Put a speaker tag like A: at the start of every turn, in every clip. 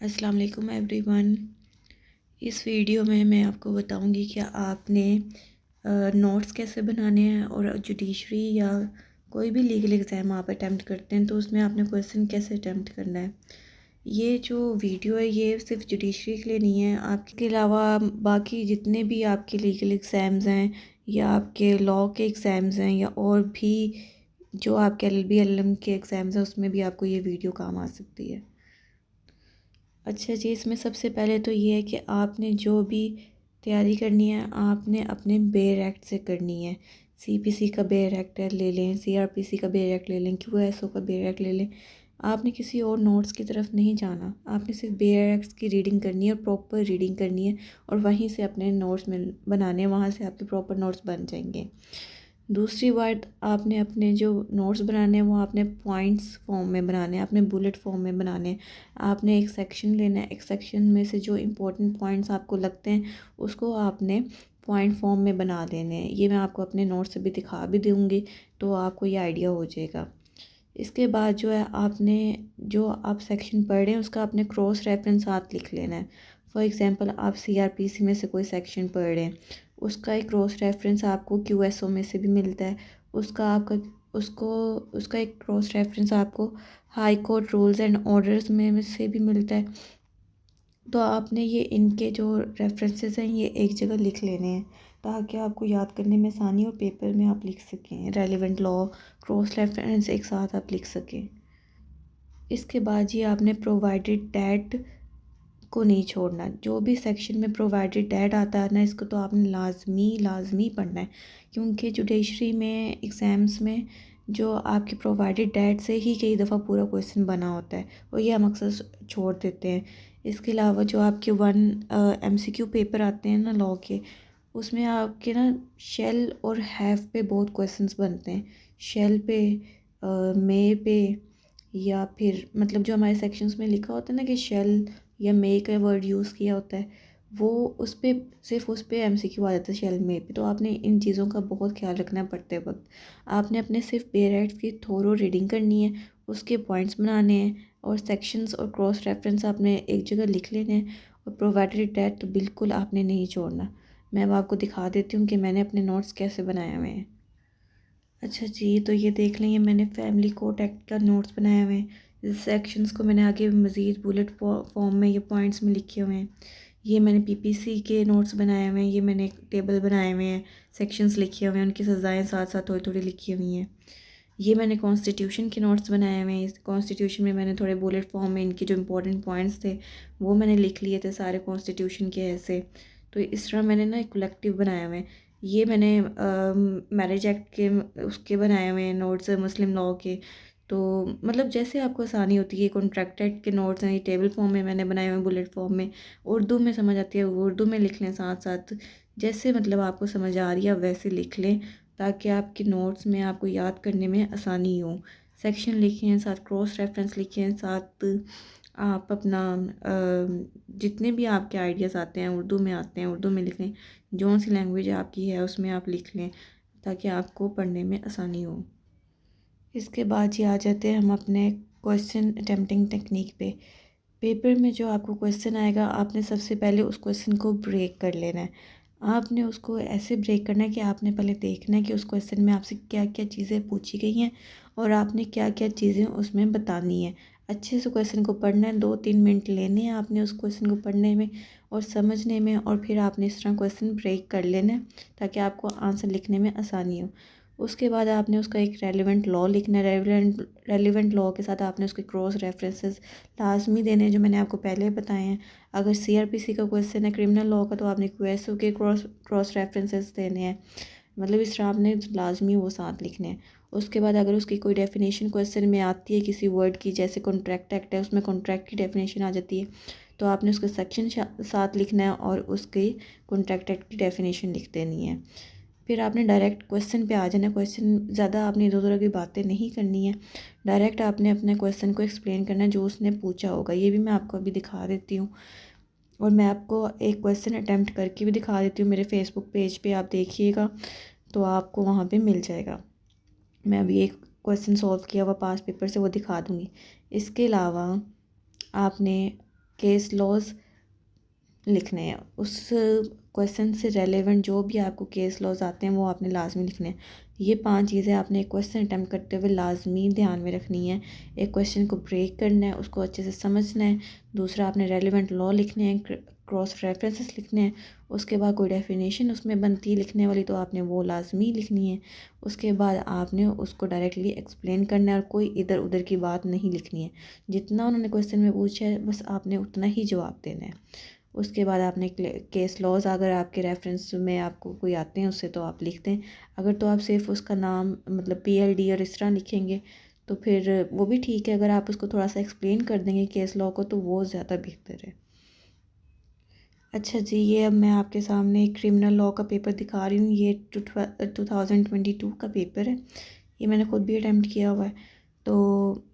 A: अस्सलाम वालेकुम एवरीवन। इस वीडियो में मैं आपको बताऊंगी कि आपने नोट्स कैसे बनाने हैं और जुडिशरी या कोई भी लीगल एग्ज़ाम आप अटेम्प्ट करते हैं तो उसमें आपने क्वेश्चन कैसे अटेम्प्ट करना है। ये जो वीडियो है ये सिर्फ जुडिशरी के लिए नहीं है, आपके अलावा बाकी जितने भी आपके लीगल एग्ज़ाम्स हैं या आपके लॉ के एग्ज़ाम्स हैं या और भी जो आपके LLB LLM के एग्ज़ाम्स हैं उसमें भी आपको ये वीडियो काम आ सकती है। अच्छा जी, इसमें सबसे पहले तो ये है कि आपने जो भी तैयारी करनी है आपने अपने बेयर एक्ट से करनी है। CPC का बेयर एक्ट ले लें, CRPC का बेयर एक्ट ले लें, QSO का बेयर एक्ट ले लें। आपने किसी और नोट्स की तरफ नहीं जाना, आपने सिर्फ बेयर एक्ट्स की रीडिंग करनी है और प्रॉपर रीडिंग करनी है और वहीं से अपने नोट्स में बनाने हैं, वहाँ से आपके प्रॉपर नोट्स बन जाएंगे। दूसरी बात, आपने अपने जो नोट्स बनाने हैं वो आपने पॉइंट्स फॉर्म में बनाने हैं, आपने बुलेट फॉर्म में बनाने हैं। आपने एक सेक्शन लेना है, एक सेक्शन में से जो इम्पोर्टेंट पॉइंट्स आपको लगते हैं उसको आपने पॉइंट फॉर्म में बना देने हैं। ये मैं आपको अपने नोट्स से भी दिखा भी दूँगी तो आपको ये आइडिया हो जाएगा। इसके बाद जो है आपने जो आप सेक्शन पढ़ रहे हैं उसका आपने क्रॉस रेफरेंस साथ लिख लेना है। फॉर एग्ज़ाम्पल आप CRPC में से कोई सेक्शन पढ़ रहे हैं, उसका एक क्रॉस रेफरेंस आपको QSO में से भी मिलता है। उसका आपका उसको उसका एक क्रॉस रेफरेंस आपको high court rules and orders में से भी मिलता है। तो आपने ये इनके जो रेफरेंसेस हैं ये एक जगह लिख लेने हैं ताकि आपको याद करने में आसानी और पेपर में आप लिख सकें। रेलिवेंट लॉ क्रॉस रेफरेंस एक साथ आप लिख सकें। इसके बाद ये आपने प्रोवाइडेड डैट को नहीं छोड़ना। जो भी सेक्शन में प्रोवाइडेड डैट आता है ना, इसको तो आपने लाजमी पढ़ना है क्योंकि जुडिशरी में एग्ज़ाम्स में जो आपके प्रोवाइडेड डैट से ही कई दफ़ा पूरा क्वेश्चन बना होता है और ये हम अक्सर छोड़ देते हैं। इसके अलावा जो आपके MCQ पेपर आते हैं ना लॉ के, उसमें आपके ना शेल और हैव पे बहुत क्वेश्चंस बनते हैं। शेल पे, मे पे, या फिर मतलब जो हमारे सेक्शंस में लिखा होता है ना कि शेल या मे का वर्ड यूज़ किया होता है, वो उस पे सिर्फ उस पे MCQ आ जाता है शेल में पे। तो आपने इन चीज़ों का बहुत ख्याल रखना पड़ते वक्त। आपने अपने सिर्फ बेयर एक्ट्स की थोरो रीडिंग करनी है, उसके पॉइंट्स बनाने हैं और सेक्शंस और क्रॉस रेफरेंस आपने एक जगह लिख लेने हैं और प्रोवाइडेड डेट तो बिल्कुल आपने नहीं छोड़ना। मैं अब आपको दिखा देती हूँ कि मैंने अपने नोट्स कैसे बनाए हुए हैं। अच्छा जी, तो ये देख लें, ये मैंने फैमिली कोर्ट एक्ट का नोट्स बनाए हुए हैं। इस सेक्शंस को मैंने आगे मज़ीद बुलेट फॉर्म में ये पॉइंट्स में लिखे हुए हैं। ये मैंने PPC के नोट्स बनाए हुए हैं, ये मैंने एक टेबल बनाए हुए हैं, सेक्शंस लिखे हुए हैं, उनकी सज़ाएँ साथ साथ थोड़ी थोड़ी लिखी हुई हैं। ये मैंने कॉन्स्टिट्यूशन के नोट्स बनाए हुए हैं। इस कॉन्स्टिट्यूशन में मैंने थोड़े बुलेट फॉर्म में इनके जो इंपॉर्टेंट पॉइंट्स थे वो मैंने लिख लिए थे सारे कॉन्स्टिट्यूशन के ऐसे। तो इस तरह मैंने ना एक कलेक्टिव बनाए हुए हैं। ये मैंने मैरिज एक्ट के उसके बनाए हुए हैं नोट्स, मुस्लिम लॉ के। तो मतलब जैसे आपको आसानी होती है, कॉन्ट्रैक्ट एक्ट के नोट्स हैं, ये टेबल फॉर्म में मैंने बनाए हुए हैं, बुलेट फॉर्म में। उर्दू में समझ आती है उर्दू में लिख लें साथ साथ, जैसे मतलब आपको समझ आ रही है वैसे लिख लें ताकि आपके नोट्स में आपको याद करने में आसानी हो। सेक्शन लिखे हैं, साथ क्रॉस रेफरेंस लिखे हैं, साथ आप अपना जितने भी आपके आइडियाज़ आते हैं उर्दू में आते हैं उर्दू में लिख लें। जो सी लैंग्वेज आपकी है उसमें आप लिख लें ताकि आपको पढ़ने में आसानी हो। इसके बाद ये आ जाते हैं हम अपने क्वेश्चन अटेम्प्टिंग टेक्निक पे। पेपर में जो आपको क्वेश्चन आएगा आपने सबसे पहले उस क्वेश्चन को ब्रेक कर लेना है। आपने उसको ऐसे ब्रेक करना है कि आपने पहले देखना है कि उस क्वेश्चन में आपसे क्या क्या चीज़ें पूछी गई हैं और आपने क्या क्या चीज़ें उसमें बतानी है। अच्छे से क्वेश्चन को पढ़ना है, 2-3 मिनट लेने हैं आपने उस क्वेश्चन को पढ़ने में और समझने में, और फिर आपने इस तरह क्वेश्चन ब्रेक कर लेना है ताकि आपको आंसर लिखने में आसानी हो। उसके बाद आपने उसका एक रेलिवेंट लॉ लिखना है। रेलिवेंट लॉ के साथ आपने उसके क्रॉस रेफरेंसेस लाजमी देने हैं जो मैंने आपको पहले बताए हैं। अगर CRPC का क्वेश्चन है क्रिमिनल लॉ का तो आपने QSO के क्रॉस रेफरेंसेस देने हैं। मतलब इस तरह आपने लाजमी वो साथ लिखने हैं। उसके बाद अगर उसकी कोई डेफिनेशन क्वेश्चन में आती है किसी वर्ड की, जैसे कॉन्ट्रैक्ट एक्ट है उसमें कॉन्ट्रैक्ट की डेफिनेशन आ जाती है, तो आपने उसका सेक्शन साथ लिखना है और उसकी कॉन्ट्रैक्ट एक्ट की डेफिनेशन लिख देनी है। फिर आपने डायरेक्ट क्वेश्चन पे आ जाना। क्वेश्चन ज़्यादा आपने इधर उधर की बातें नहीं करनी है, डायरेक्ट आपने अपने क्वेश्चन को एक्सप्लेन करना है जो उसने पूछा होगा। ये भी मैं आपको अभी दिखा देती हूँ और मैं आपको एक क्वेश्चन अटैम्प्ट करके भी दिखा देती हूँ। मेरे फेसबुक पेज पे आप देखिएगा तो आपको वहाँ पे मिल जाएगा। मैं अभी एक क्वेश्चन सॉल्व किया हुआ पास पेपर से वो दिखा दूँगी। इसके अलावा आपने केस लॉज लिखने हैं। उस क्वेश्चन से रेलेवेंट जो भी आपको केस लॉज आते हैं वो आपने लाजमी लिखने हैं। ये 5 चीज़ें आपने एक क्वेश्चन अटैम्प्ट करते हुए लाजमी ध्यान में रखनी है। एक क्वेश्चन को ब्रेक करना है, उसको अच्छे से समझना है। दूसरा, आपने रेलेवेंट लॉ लिखने हैं, क्रॉस रेफरेंसेस लिखने हैं। उसके बाद कोई डेफिनेशन उसमें बनती है लिखने वाली तो आपने वो लाजमी लिखनी है। उसके बाद आपने उसको डायरेक्टली एक्सप्लेन करना है और कोई इधर उधर की बात नहीं लिखनी है। जितना उन्होंने क्वेश्चन में पूछा है बस आपने उतना ही जवाब देना है। उसके बाद आपने केस लॉज अगर आपके रेफरेंस में आपको कोई आते हैं उससे तो आप लिख दें। अगर तो आप सिर्फ उसका नाम मतलब PLD और इस तरह लिखेंगे तो फिर वो भी ठीक है। अगर आप उसको थोड़ा सा एक्सप्लेन कर देंगे केस लॉ को तो वो ज़्यादा बेहतर है। अच्छा जी, ये अब मैं आपके सामने क्रिमिनल लॉ का पेपर दिखा रही हूँ। ये 2022 का पेपर है। ये मैंने ख़ुद भी अटैम्प्ट किया हुआ है। तो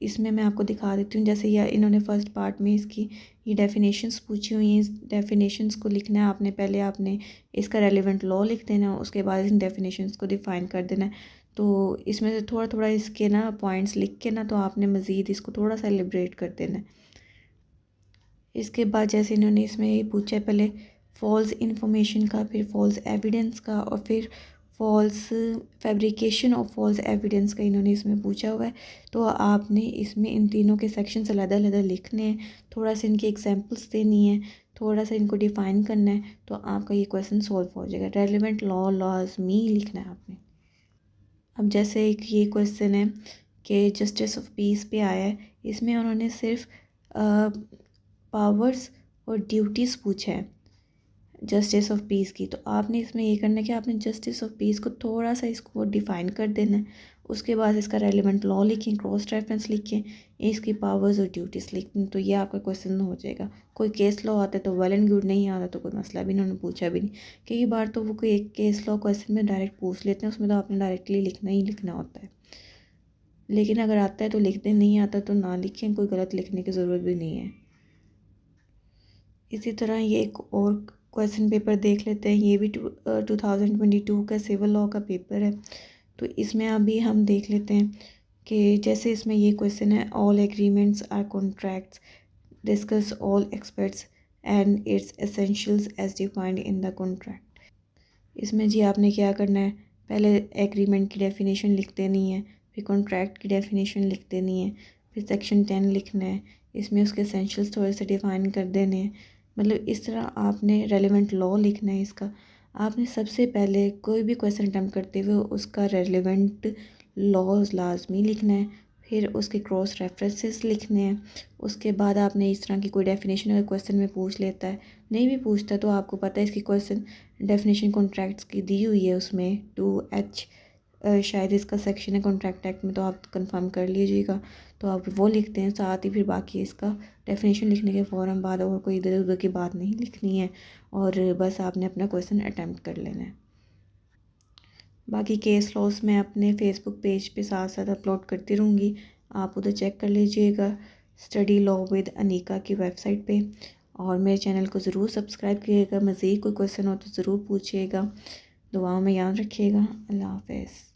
A: इसमें मैं आपको दिखा देती हूँ। जैसे ये इन्होंने फ़र्स्ट पार्ट में इसकी ये डेफिनेशंस पूछी हुई हैं। इस डेफिनेशंस को लिखना है आपने। पहले आपने इसका रेलेवेंट लॉ लिख देना है, उसके बाद इन डेफिनेशंस को डिफ़ाइन कर देना है। तो इसमें से थोड़ा थोड़ा इसके ना पॉइंट्स लिख के ना तो आपने मज़ीद इसको थोड़ा सा एलिब्रेट कर देना है। इसके बाद जैसे इन्होंने इसमें ये पूछा है पहले फॉल्स इंफॉर्मेशन का, फिर फॉल्स एविडेंस का और फिर फॉल्स फैब्रिकेशन और फॉल्स एविडेंस का इन्होंने इसमें पूछा हुआ है। तो आपने इसमें इन तीनों के सेक्शंस अलग अलग लिखने हैं, थोड़ा सा इनकी एग्जांपल्स देनी है, थोड़ा सा इनको डिफ़ाइन करना है तो आपका ये क्वेश्चन सॉल्व हो जाएगा। रेलिवेंट लॉ लाजमी लिखना है आपने। अब जैसे एक ये क्वेश्चन है कि जस्टिस ऑफ पीस पे आया है। इसमें उन्होंने सिर्फ पावर्स और ड्यूटीज़ पूछा है जस्टिस ऑफ पीस की। तो आपने इसमें ये करना है कि आपने जस्टिस ऑफ पीस को थोड़ा सा इसको डिफ़ाइन कर देना है। उसके बाद इसका रेलिवेंट लॉ लिखें, क्रॉस रेफरेंस लिखें, इसकी पावर्स और ड्यूटीज़ लिखें तो ये आपका क्वेश्चन हो जाएगा। कोई केस लॉ आता है तो वेल एंड गुड, नहीं आता तो कोई मसला भी इन्होंने पूछा भी नहीं। कई बार तो वो कोई एक केस लॉ क्वेश्चन में डायरेक्ट पूछ लेते हैं, उसमें तो आपने डायरेक्टली लिखना ही लिखना होता है। लेकिन अगर आता है तो लिख दें, नहीं आता तो ना लिखें, कोई गलत लिखने की ज़रूरत भी नहीं है। इसी तरह ये एक और क्वेश्चन पेपर देख लेते हैं। ये भी 2022 का सिविल लॉ का पेपर है। तो इसमें अभी हम देख लेते हैं कि जैसे इसमें ये क्वेश्चन है, all agreements are contracts, discuss all experts and its essentials as defined in the contract. इसमें जी आपने क्या करना है, पहले एग्रीमेंट की डेफिनेशन लिख देनी है, फिर कॉन्ट्रैक्ट की डेफिनेशन लिख देनी है, फिर सेक्शन 10 लिखना है, इसमें उसके एसेंशियल्स थोड़े से डिफ़ाइन कर देने हैं। मतलब इस तरह आपने रेलेवेंट लॉ लिखना है इसका। आपने सबसे पहले कोई भी क्वेश्चन अटैम्प्ट करते हुए उसका रेलेवेंट लॉज लाजमी लिखना है, फिर उसके क्रॉस रेफरेंसेस लिखने हैं। उसके बाद आपने इस तरह की कोई डेफिनेशन अगर क्वेश्चन में पूछ लेता है, नहीं भी पूछता तो आपको पता है इसकी क्वेश्चन डेफिनेशन कॉन्ट्रैक्ट्स की दी हुई है उसमें 2H शायद इसका सेक्शन है कॉन्ट्रैक्ट एक्ट में, तो आप कंफर्म कर लीजिएगा। तो आप वो लिखते हैं, साथ ही फिर बाकी इसका डेफिनेशन लिखने के फ़ौरन बाद और कोई इधर उधर की बात नहीं लिखनी है और बस आपने अपना क्वेश्चन अटैम्प्ट कर लेना है। बाकी केस लॉस मैं अपने फेसबुक पेज पे साथ साथ अपलोड करती रहूँगी, आप उधर चेक कर लीजिएगा स्टडी लॉ विद अनीका की वेबसाइट पे। और मेरे चैनल को ज़रूर सब्सक्राइब कीजिएगा। मज़ीद कोई क्वेश्चन हो तो ज़रूर पूछिएगा। दुआओं में याद रखिएगा। अल्लाह हाफ़िज़।